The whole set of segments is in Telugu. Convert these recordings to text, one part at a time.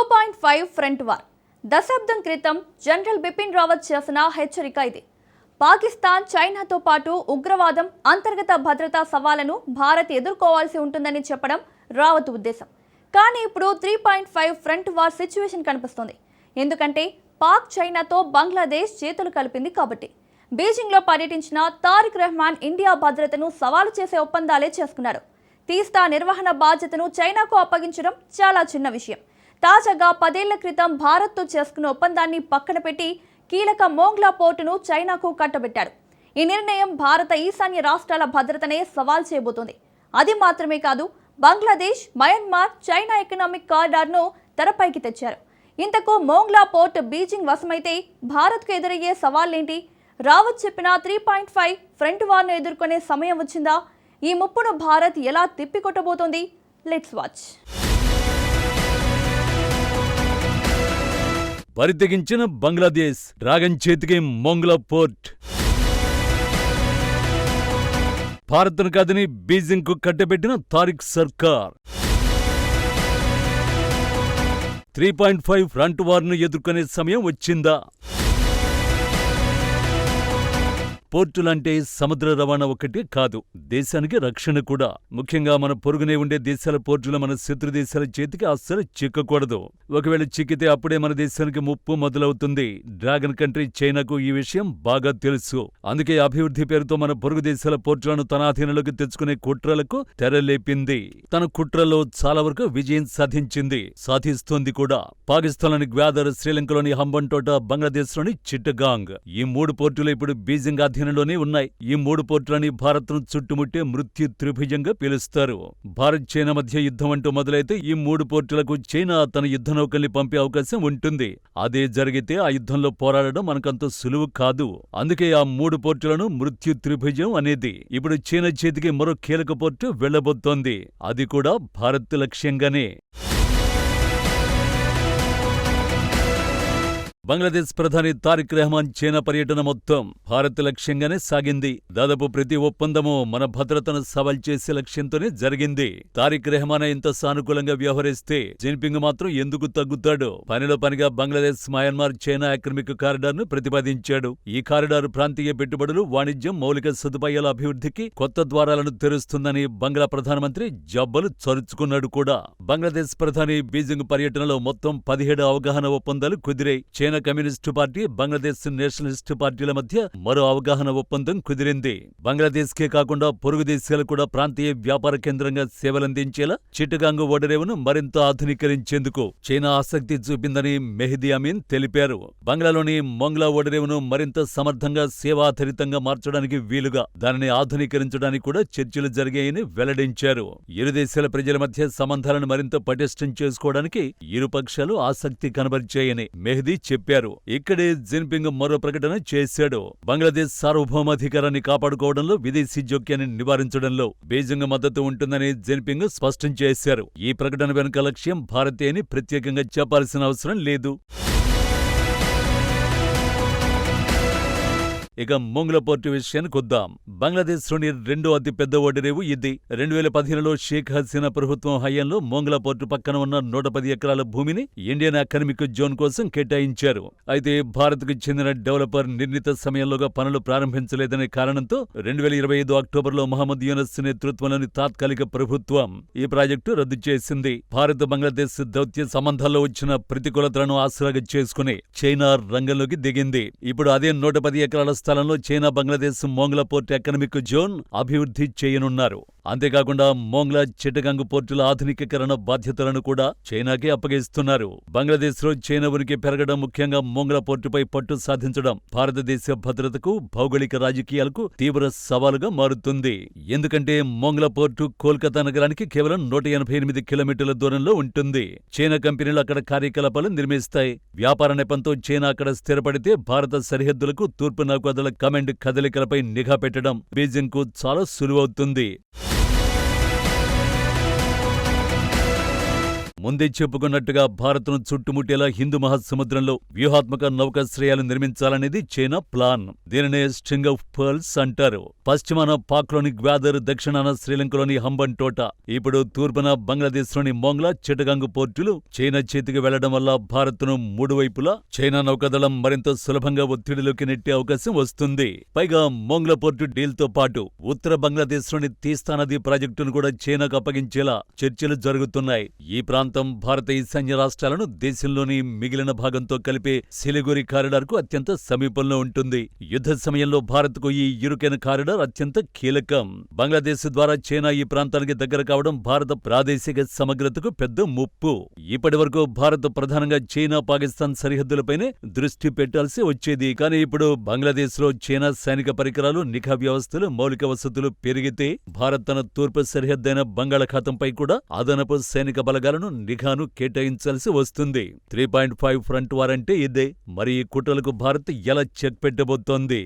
2.5 ఫ్రంట్ వార్. దశాబ్దం క్రితం జనరల్ బిపిన్ రావత్ చేసిన హెచ్చరిక ఇది. పాకిస్తాన్, చైనాతో పాటు ఉగ్రవాదం, అంతర్గత భద్రతా సవాళ్లను భారత్ ఎదుర్కోవాల్సి ఉంటుందని చెప్పడం రావత్ ఉద్దేశం. కానీ ఇప్పుడు 3.5 ఫ్రంట్ వార్ సిచ్యువేషన్ కనిపిస్తోంది. ఎందుకంటే పాక్, చైనాతో బంగ్లాదేశ్ చేతులు కలిపింది కాబట్టి. బీజింగ్లో పర్యటించిన తారిక్ రెహమాన్ ఇండియా భద్రతను సవాలు చేసే ఒప్పందాలే చేసుకున్నారు. తీస్తా నిర్వహణ బాధ్యతను చైనాకు అప్పగించడం చాలా చిన్న విషయం. తాజాగా 10 ఏళ్ల క్రితం భారత్తో చేసుకున్న ఒప్పందాన్ని పక్కన పెట్టి కీలక మోంగ్లా పోర్టును చైనాకు కట్టబెట్టాడు. ఈ నిర్ణయం భారత ఈశాన్య రాష్ట్రాల భద్రతనే సవాల్ చేయబోతోంది. అది మాత్రమే కాదు, బంగ్లాదేశ్, మయన్మార్, చైనా ఎకనామిక్ కారిడార్ను తెరపైకి తెచ్చారు. ఇంతకు మోంగ్లా పోర్ట్ బీజింగ్ వశమైతే భారత్కు ఎదురయ్యే సవాళ్లేంటి? రావత్ చెప్పిన 3.5 ఫ్రంట్ వార్ను ఎదుర్కొనే సమయం వచ్చిందా? ఈ ముప్పును భారత్ ఎలా తిప్పికొట్టబోతోంది? Let's watch. పరితెగించిన బంగ్లాదేశ్, డ్రాగన్ చేతికి మోంగ్లా పోర్ట్. భారత్ను కాదని బీజింగ్ కు కట్టబెట్టిన తారిక్ సర్కార్ 3.5 ఫ్రంట్ వార్ను ఎదుర్కొనే సమయం వచ్చిందా? పోర్టులంటే సముద్ర రవాణా ఒకటే కాదు, దేశానికి రక్షణ కూడా. ముఖ్యంగా మన పొరుగునే ఉండే దేశాల పోర్టులు మన శత్రు దేశాల చేతికి అస్సలు చిక్కకూడదు. ఒకవేళ చిక్కితే అప్పుడే మన దేశానికి ముప్పు మొదలవుతుంది. డ్రాగన్ కంట్రీ చైనాకు ఈ విషయం బాగా తెలుసు. అందుకే అభివృద్ధి పేరుతో మన పొరుగు దేశాల పోర్టులను తన అధీనంలోకి తెచ్చుకునే కుట్రలకు తెరలేపింది. తన కుట్రలో చాలా వరకు విజయం సాధిస్తోంది కూడా. పాకిస్తాన్లోని గ్వాదర్, శ్రీలంకలోని హంబన్టోట, బంగ్లాదేశ్లోని చిట్టగాంగ్, ఈ 3 పోర్టులు ఇప్పుడు బీజింగ్ అధీనంలోనే ఉన్నాయి. ఈ 3 పోర్టులని భారత్ను చుట్టుముట్టే మృత్యు త్రిభుజంగా పిలుస్తారు. భారత్, చైనా మధ్య యుద్ధం అంటూ మొదలైతే ఈ 3 పోర్టులకు చైనా తన యుద్ధ నౌకల్ని పంపే అవకాశం ఉంటుంది. అదే జరిగితే ఆ యుద్ధంలో పోరాడడం మనకంత సులువు కాదు. అందుకే ఆ 3 పోర్టులను మృత్యు త్రిభుజం అనేది. ఇప్పుడు చైనా చేతికి మరో కీలక పోర్టు వెళ్లబోతోంది. అది కూడా భారత్ లక్ష్యంగానే. బంగ్లాదేశ్ ప్రధాని తారిక్ రెహమాన్ చైనా పర్యటన మొత్తం భారత్ లక్ష్యంగానే సాగింది. దాదాపు ప్రతి ఒప్పందమూ మన భద్రతను సవాల్ చేసే లక్ష్యంతోనే జరిగింది. తారిక్ రెహమాన్ ఇంత సానుకూలంగా వ్యవహరిస్తే జిన్పింగ్ మాత్రం ఎందుకు తగ్గుతాడు? పనిలో పనిగా బంగ్లాదేశ్, మయన్మార్, చైనా ఎకనామిక్ కారిడార్ను ప్రతిపాదించాడు. ఈ కారిడార్ ప్రాంతీయ పెట్టుబడులు, వాణిజ్యం, మౌలిక సదుపాయాల అభివృద్ధికి కొత్త ద్వారాలను తెరుస్తుందని బంగ్లా ప్రధానమంత్రి జబ్బలు చరుచుకున్నాడు కూడా. బంగ్లాదేశ్ ప్రధాని బీజింగ్ పర్యటనలో మొత్తం 17 అవగాహన ఒప్పందాలు కుదిరాయి. China communist party, Bangladesh nationalist పార్టీల మధ్య మరో అవగాహన ఒప్పందం కుదిరింది. బంగ్లాదేశ్కే కాకుండా పొరుగు దేశాలు కూడా ప్రాంతీయ వ్యాపార కేంద్రంగా సేవలందించేలా చిట్టగాంగ్ ఓడరేవును మరింత ఆధునీకరించేందుకు చైనా ఆసక్తి చూపిందని మెహదీ అమీన్ తెలిపారు. బంగ్లాలోని మోంగ్లా ఓడరేవును మరింత సమర్థంగా సేవాధారితంగా మార్చడానికి వీలుగా దానిని ఆధునీకరించడానికి కూడా చర్చలు జరిగాయని వెల్లడించారు. ఇరు దేశాల ప్రజల మధ్య సంబంధాలను మరింత పటిష్టం చేసుకోవడానికి ఇరు పక్షాలు ఆసక్తి కనబరిచాయని మెహదీ చెప్పారు. ఇక్కడే జిన్పింగ్ మరో ప్రకటన చేశాడు. బంగ్లాదేశ్ సార్వభౌమాధికారాన్ని కాపాడుకోవడంలో, విదేశీ జోక్యాన్ని నివారించడంలో బీజింగ్ మద్దతు ఉంటుందని జిన్పింగ్ స్పష్టం చేశారు. ఈ ప్రకటన వెనుక లక్ష్యం భారతే అని ప్రత్యేకంగా చెప్పాల్సిన అవసరం లేదు. ఇక మోంగ్లా పోర్టు విషయానికి వద్దాం. బంగ్లాదేశ్లోని 2వ అతిపెద్ద ఓడరేవు ఇది. 2015లో షేక్ హసీనా ప్రభుత్వం హయాంలో మోంగ్లా పోర్టు పక్కన ఉన్న 110 ఎకరాల భూమిని ఇండియన్ ఎకనామిక్ జోన్ కోసం కేటాయించారు. అయితే భారత్కు చెందిన డెవలపర్ నిర్ణీత సమయంలోగా పనులు ప్రారంభించలేదనే కారణంతో 2025 అక్టోబర్లో మహమ్మద్ యూనస్ నేతృత్వంలోని తాత్కాలిక ప్రభుత్వం ఈ ప్రాజెక్టు రద్దు చేసింది. భారత్, బంగ్లాదేశ్ దౌత్య సంబంధాల్లో వచ్చిన ప్రతికూలతలను ఆసరాగా చేసుకుని చైనా రంగంలోకి దిగింది. ఇప్పుడు అదే 110 ఎకరాల స్థలంలో China, Bangladesh Mongla port economic zone అభివృద్ధి చేయనున్నారు. అంతేకాకుండా మోంగ్లా, చిట్టగాంగ్ పోర్టుల ఆధునికీకరణ బాధ్యతలను కూడా చైనాకే అప్పగిస్తున్నారు. బంగ్లాదేశ్లో చైనా ఉనికి పెరగడం, ముఖ్యంగా మోంగ్లా పోర్టుపై పట్టు సాధించడం భారతదేశ భద్రతకు, భౌగోళిక రాజకీయాలకు తీవ్ర సవాలుగా మారుతుంది. ఎందుకంటే మోంగ్లా పోర్టు కోల్కతా నగరానికి కేవలం 188 కిలోమీటర్ల దూరంలో ఉంటుంది. చైనా కంపెనీలు అక్కడ కార్యకలాపాలు నిర్మిస్తాయి. వ్యాపార నెపంతో చైనా అక్కడ స్థిరపడితే భారత సరిహద్దులకు తూర్పు నౌకాదళ కమాండ్ కదలికలపై నిఘా పెట్టడం బీజింగ్ కు చాలా సులువవుతుంది. ముందే చెప్పుకున్నట్టుగా భారత్ను చుట్టుముట్టేలా హిందూ మహాసముద్రంలో వ్యూహాత్మక నౌకాశ్రయాలు నిర్మించాలనేది చైనా ప్లాన్. దీనినే స్ట్రింగ్ ఆఫ్ పర్ల్స్ అంటారు. పశ్చిమాన పాక్లోని గ్వాదర్, దక్షిణాన శ్రీలంకలోని హంబన్టోట, ఇప్పుడు తూర్పున బంగ్లాదేశ్లోని మోంగ్లా, చిటగాంగ్ పోర్టులు చైనా చేతికి వెళ్లడం వల్ల భారత్ను మూడు వైపులా చైనా నౌకాదళం మరింత సులభంగా ఒత్తిడిలోకి నెట్టే అవకాశం వస్తుంది. పైగా మోంగ్లా పోర్టు డీల్తో పాటు ఉత్తర బంగ్లాదేశ్లోని తీస్తా నది ప్రాజెక్టును కూడా చైనాకు అప్పగించేలా చర్చలు జరుగుతున్నాయి. ఈ ప్రాంతం భారత ఈశాన్య రాష్ట్రాలను దేశంలోని మిగిలిన భాగంతో కలిపే సిలిగురి కారిడార్కు అత్యంత సమీపంలో ఉంటుంది. యుద్ధ సమయంలో భారత్కు ఈ ఇరుకైన కారిడార్ అత్యంత కీలకం. బంగ్లాదేశ్ ద్వారా చైనా ఈ ప్రాంతానికి దగ్గర కావడం భారత ప్రాదేశిక సమగ్రతకు పెద్ద ముప్పు. ఇప్పటి వరకు భారత్ ప్రధానంగా చైనా, పాకిస్తాన్ సరిహద్దులపైనే దృష్టి పెట్టాల్సి వచ్చేది. కానీ ఇప్పుడు బంగ్లాదేశ్లో చైనా సైనిక పరికరాలు, నిఘా వ్యవస్థలు, మౌలిక వసతులు పెరిగితే భారత్ తన తూర్పు సరిహద్దైన బంగాళాఖాతంపై కూడా అదనపు సైనిక బలగాలను, నిఘాను కేటాయించాల్సి వస్తుంది. 3.5 ఫ్రంట్ వార్ అంటే ఇదే. మరి ఈ కుట్రలకు భారత్ ఎలా చెక్ పెట్టబోతోంది?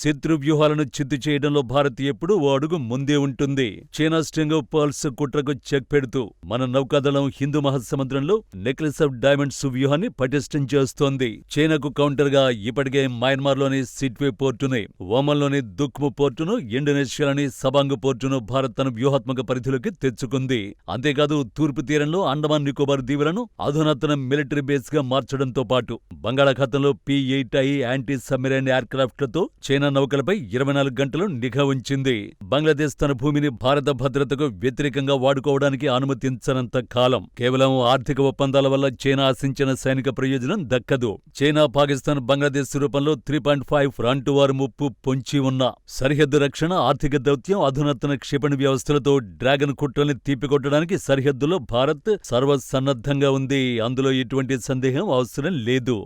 శత్రు వ్యూహాలను చిత్తు చేయడంలో భారత్ ఎప్పుడూ ఓ అడుగు ముందే ఉంటుంది. చైనా స్ట్రింగ్ ఆఫ్ పర్ల్స్ కుట్రకు చెక్ పెడుతూ మన నౌకాదళం హిందూ మహాసముద్రంలో నెక్లెస్ ఆఫ్ డైమండ్స్ వ్యూహాన్ని పటిష్టం చేస్తోంది. చైనాకు కౌంటర్ గా ఇప్పటికే మయన్మార్లోని సిట్వే పోర్టును, ఓమన్లోని దుఖ్ము పోర్టును, ఇండోనేషియాలోని సబాంగ్ పోర్టును భారత్ తన వ్యూహాత్మక పరిధిలోకి తెచ్చుకుంది. అంతేకాదు తూర్పు తీరంలో అండమాన్ నికోబార్ దీవులను అధునాతన మిలిటరీ బేస్ గా మార్చడంతో పాటు బంగాళాఖాతంలో P-8I యాంటీ సబ్మెరైన్ ఎయిర్క్రాఫ్ట్లతో చైనా నౌకలపై 24 గంటలు నిఘా ఉంచింది. బంగ్లాదేశ్ తన భూమిని భారత భద్రతకు వ్యతిరేకంగా వాడుకోవడానికి అనుమతించనంత కాలం కేవలం ఆర్థిక ఒప్పందాల వల్ల చైనా ఆశించిన సైనిక ప్రయోజనం దక్కదు. చైనా, పాకిస్తాన్, బంగ్లాదేశ్ రూపంలో 3.5 ఫ్రంట్ వార్ ముప్పు పొంచి ఉన్న సరిహద్దు రక్షణ, ఆర్థిక దౌత్యం, అధునాతన క్షిపణి వ్యవస్థలతో డ్రాగన్ కుట్రల్ని తిప్పికొట్టడానికి సరిహద్దులో భారత్ సర్వసన్నద్ధంగా ఉంది. అందులో ఎటువంటి సందేహం అవసరం లేదు.